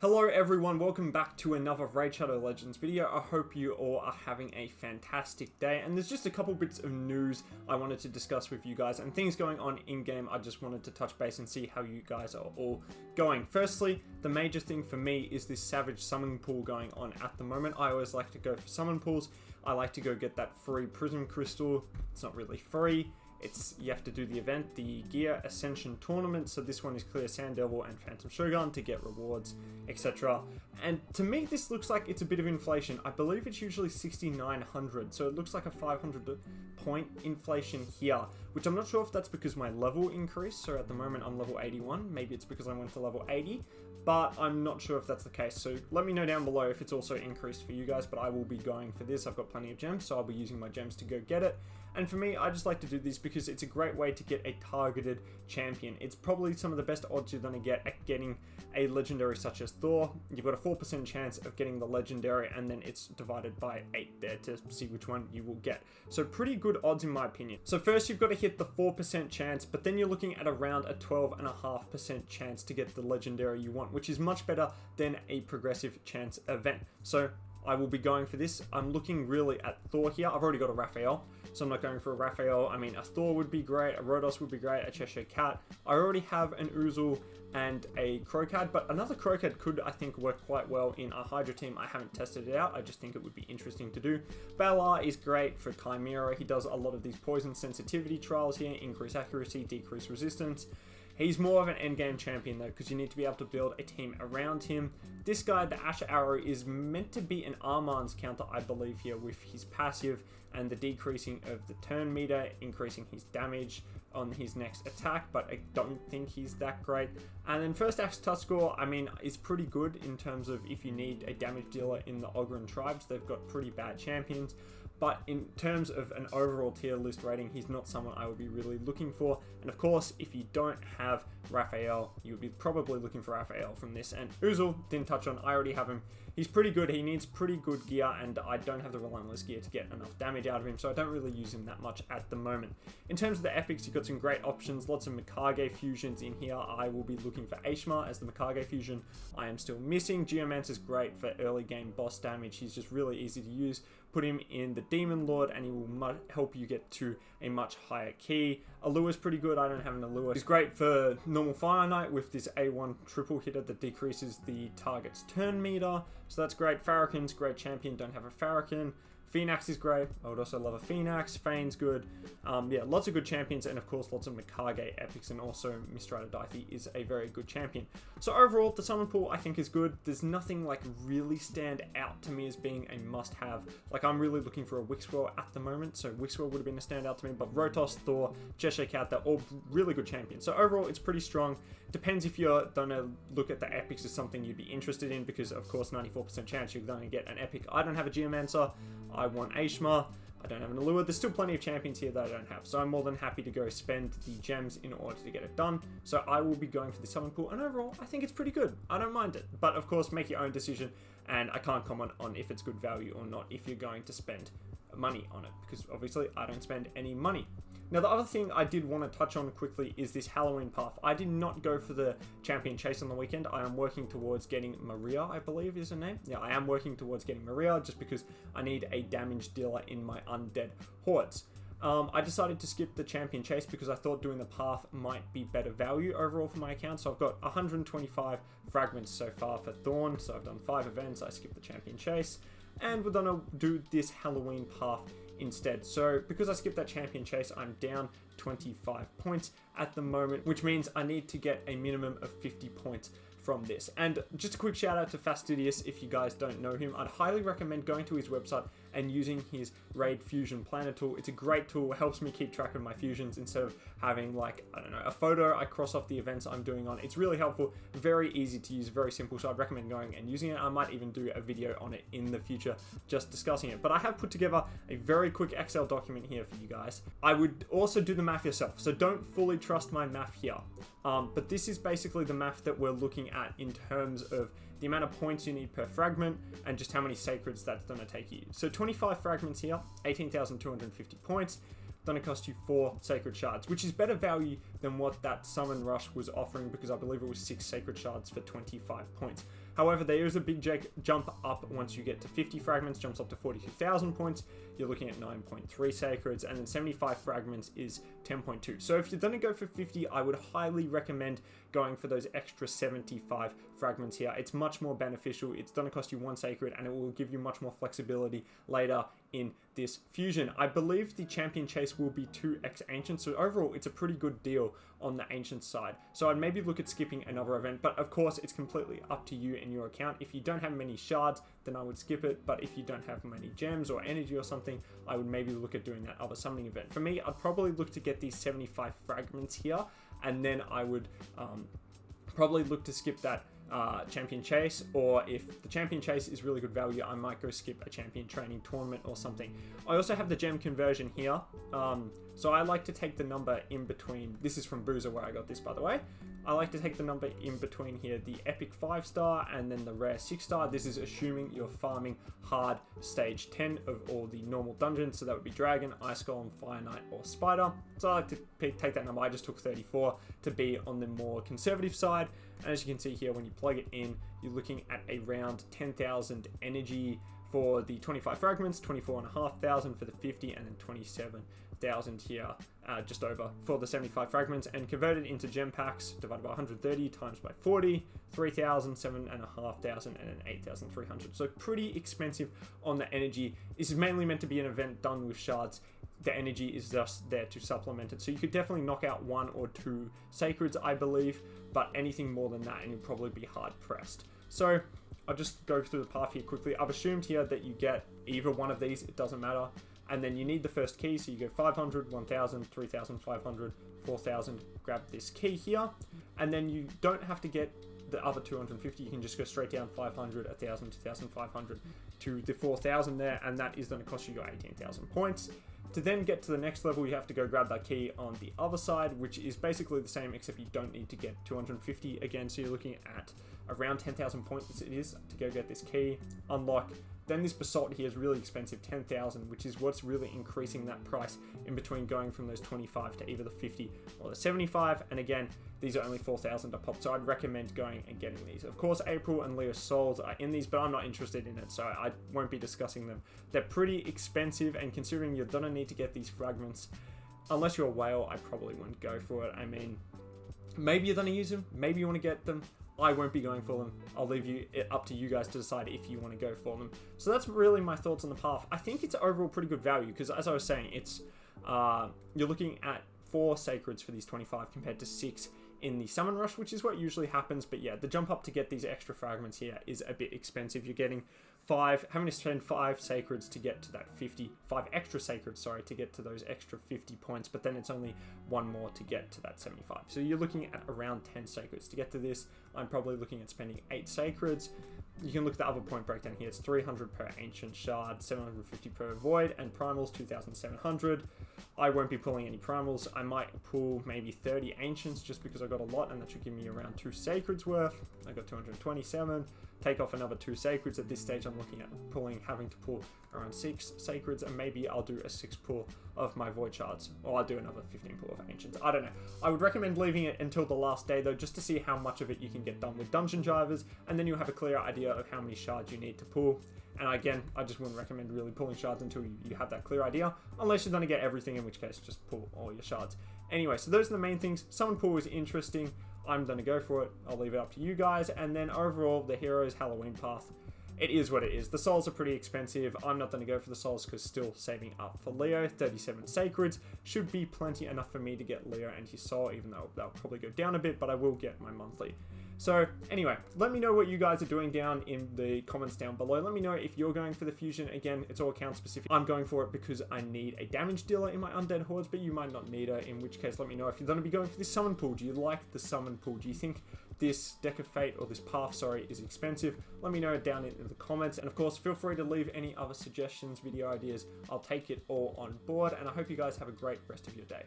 Hello everyone, welcome back to another Raid Shadow Legends video. I hope you all are having a fantastic day, and there's just a couple bits of news I wanted to discuss with you guys and things going on in game. I just wanted to touch base and see how you guys are all going. Firstly, the major thing for me is this Savage Summon Pool going on at the moment. I always like to go for summon pools. I like to go get that free Prism Crystal. It's not really free. You have to do the event, the Gear Ascension Tournament, so this one is clear Sand Devil and Phantom Shogun to get rewards, etc. And to me this looks like it's a bit of inflation. I believe it's usually 6,900, so it looks like a 500 point inflation here, which I'm not sure if that's because my level increased, so at the moment I'm level 81, maybe it's because I went to level 80, but I'm not sure if that's the case, so let me know down below if it's also increased for you guys. But I will be going for this. I've got plenty of gems, so I'll be using my gems to go get it. And for me, I just like to do this because it's a great way to get a targeted champion. It's probably some of the best odds you're going to get at getting a legendary such as Thor. You've got a 4% chance of getting the legendary, and then it's divided by 8 there to see which one you will get. So pretty good odds in my opinion. So first you've got to hit the 4% chance, but then you're looking at around a 12.5% chance to get the legendary you want, which is much better than a progressive chance event. So I will be going for this. I'm looking really at Thor here. I've already got a Raphael, so I'm not going for a Raphael. I mean, a Thor would be great, a Rotos would be great, a Cheshire Cat. I already have an Oozle and a Crocad, but another Crocad could, I think, work quite well in a Hydra team. I haven't tested it out. I just think it would be interesting to do. Valar is great for Chimera. He does a lot of these poison sensitivity trials here, increase accuracy, decrease resistance. He's more of an endgame champion though, because you need to be able to build a team around him. This guy, the Ash Arrow, is meant to be an Armand's counter, I believe, here with his passive and the decreasing of the turn meter, increasing his damage on his next attack, but I don't think he's that great. And then First Axe Touch Score, I mean, is pretty good in terms of if you need a damage dealer in the Ogren tribes. They've got pretty bad champions. But in terms of an overall tier list rating, he's not someone I would be really looking for. And of course, if you don't have Raphael, you would be probably looking for Raphael from this. And Oozle, didn't touch on, I already have him. He's pretty good, he needs pretty good gear, and I don't have the Relentless gear to get enough damage out of him, so I don't really use him that much at the moment. In terms of the epics, you've got some great options, lots of Mikage fusions in here. I will be looking for Ashma as the Mikage fusion. I am still missing. Geomancer's is great for early game boss damage. He's just really easy to use. Put him in the Demon Lord and he will help you get to a much higher key. Alua's pretty good. I don't have an Alua. He's great for normal Fire Knight with this A1 triple hitter that decreases the target's turn meter. So that's great. Farrakhan's great champion. Don't have a Farrakhan. Phoenix is great. I would also love a Phoenix. Fane's good. Yeah, lots of good champions, and of course lots of Mikage epics, and also Mr. Adaithi is a very good champion. So overall, the summon pool I think is good. There's nothing like really stand out to me as being a must-have. Like I'm really looking for a Wixwell at the moment, so Wixwell would have been a standout to me, but Rotos, Thor, Cheshire Cat, they're all really good champions. So overall, it's pretty strong. Depends if you're gonna look at the epics as something you'd be interested in, because of course 94% chance you're gonna get an epic. I don't have a Geomancer. I want Ashma. I don't have an Allure. There's still plenty of champions here that I don't have, so I'm more than happy to go spend the gems in order to get it done. So I will be going for the summon pool, and overall I think it's pretty good. I don't mind it, but of course make your own decision, and I can't comment on if it's good value or not if you're going to spend money on it, because obviously I don't spend any money. Now the other thing I did want to touch on quickly is this Halloween path. I did not go for the champion chase on the weekend. I am working towards getting Maria, I believe is her name. Yeah, I am working towards getting Maria just because I need a damage dealer in my undead hordes. I decided to skip the champion chase because I thought doing the path might be better value overall for my account. So I've got 125 fragments so far for Thorn, so I've done 5 events. I skipped the champion chase, and we're gonna do this Halloween path instead. So because I skipped that champion chase, I'm down 25 points at the moment, which means I need to get a minimum of 50 points from this. And just a quick shout out to Fastidious. If you guys don't know him, I'd highly recommend going to his website and using his Raid Fusion Planner tool. It's a great tool. It helps me keep track of my fusions instead of having, like, I don't know, a photo I cross off the events I'm doing on. It's really helpful, very easy to use, very simple, so I'd recommend going and using it. I might even do a video on it in the future just discussing it, but I have put together a very quick Excel document here for you guys. I would also do the math yourself, so don't fully trust my math here, but this is basically the math that we're looking at in terms of the amount of points you need per fragment and just how many sacreds that's going to take you. So 25 fragments here, 18,250 points. Gonna cost you 4 sacred shards, which is better value than what that summon rush was offering, because I believe it was 6 sacred shards for 25 points. However, there is a big jump up once you get to 50 fragments, jumps up to 42,000 points. You're looking at 9.3 sacreds, and then 75 fragments is 10.2. So if you're going to go for 50, I would highly recommend going for those extra 75 fragments here. It's much more beneficial. It's going to cost you 1 sacred, and it will give you much more flexibility later in this fusion. I believe the champion chase will be 2x ancient, so overall it's a pretty good deal on the ancient side. So I'd maybe look at skipping another event, but of course it's completely up to you and your account. If you don't have many shards, then I would skip it, but if you don't have many gems or energy or something, I would maybe look at doing that other summoning event. For me, I'd probably look to get these 75 fragments here, and then I would probably look to skip that champion chase, or if the champion chase is really good value, I might go skip a champion training tournament or something. I also have the gem conversion here, so I like to take the number in between. This is from Boozer where I got this, by the way. I like to take the number in between here, the epic 5-star and then the rare 6-star. This is assuming you're farming hard stage 10 of all the normal dungeons, so that would be dragon, ice golem, fire knight, or spider. So I like to take that number. I just took 34 to be on the more conservative side. And as you can see here, when you plug it in, you're looking at around 10,000 energy for the 25 fragments, 24,500 for the 50, and then 27,000 here, just over for the 75 fragments, and converted into gem packs, divided by 130 times by 40, 3,000, 7,500, and then 8,300. So pretty expensive on the energy. This is mainly meant to be an event done with shards. The energy is just there to supplement it. So you could definitely knock out 1 or 2 sacreds, I believe, but anything more than that and you'll probably be hard pressed. So I'll just go through the path here quickly. I've assumed here that you get either one of these, it doesn't matter. And then you need the first key, so you go 500, 1,000, 3,500, 4,000, grab this key here. And then you don't have to get the other 250, you can just go straight down 500, 1,000, 2,500 to the 4,000 there, and that is going to cost you your 18,000 points. To then get to the next level, you have to go grab that key on the other side, which is basically the same, except you don't need to get 250 again. So you're looking at around 10,000 points it is to go get this key, unlock. Then this basalt here is really expensive, 10,000, which is what's really increasing that price in between going from those 25 to either the 50 or the 75. And again, these are only 4,000 a pop, so I'd recommend going and getting these. Of course, April and Leo's souls are in these, but I'm not interested in it, so I won't be discussing them. They're pretty expensive, and considering you're gonna need to get these fragments, unless you're a whale, I probably wouldn't go for it. I mean, maybe you're gonna use them, maybe you want to get them. I won't be going for them. I'll leave it up to you guys to decide if you want to go for them. So that's really my thoughts on the path. I think it's overall pretty good value because, as I was saying, it's you're looking at 4 sacreds for these 25 compared to 6 in the summon rush, which is what usually happens. But yeah, the jump up to get these extra fragments here is a bit expensive. You're getting having to spend 5 sacreds to get to that 5 extra sacreds, sorry, to get to those extra 50 points, but then it's only 1 more to get to that 75. So you're looking at around 10 sacreds. To get to this, I'm probably looking at spending 8 sacreds. You can look at the other point breakdown here. It's 300 per ancient shard, 750 per void, and primals 2,700. I won't be pulling any primals. I might pull maybe 30 ancients just because I got a lot, and that should give me around 2 sacreds worth. I got 227. Take off another 2 sacreds. At this stage, I'm looking at having to pull around 6 sacreds, and maybe I'll do a 6 pull of my void shards, or I'll do another 15 pull of ancients. I don't know. I would recommend leaving it until the last day though, just to see how much of it you can get done with dungeon drivers, and then you'll have a clear idea of how many shards you need to pull. And again, I just wouldn't recommend really pulling shards until you have that clear idea, unless you're going to get everything, in which case just pull all your shards. Anyway, so those are the main things. Summon pool is interesting. I'm going to go for it. I'll leave it up to you guys. And then overall, the hero's Halloween path, it is what it is. The souls are pretty expensive. I'm not going to go for the souls because still saving up for Leo. 37 sacreds should be plenty enough for me to get Leo and his soul, even though they'll probably go down a bit, but I will get my monthly. So anyway, let me know what you guys are doing down in the comments down below. Let me know if you're going for the fusion. Again, it's all account specific. I'm going for it because I need a damage dealer in my undead hordes, but you might not need her, in which case let me know if you're going to be going for this summon pool. Do you like the summon pool? Do you think this deck of fate, or this path, sorry, is expensive? Let me know down in the comments, and of course feel free to leave any other suggestions, video ideas. I'll take it all on board, and I hope you guys have a great rest of your day.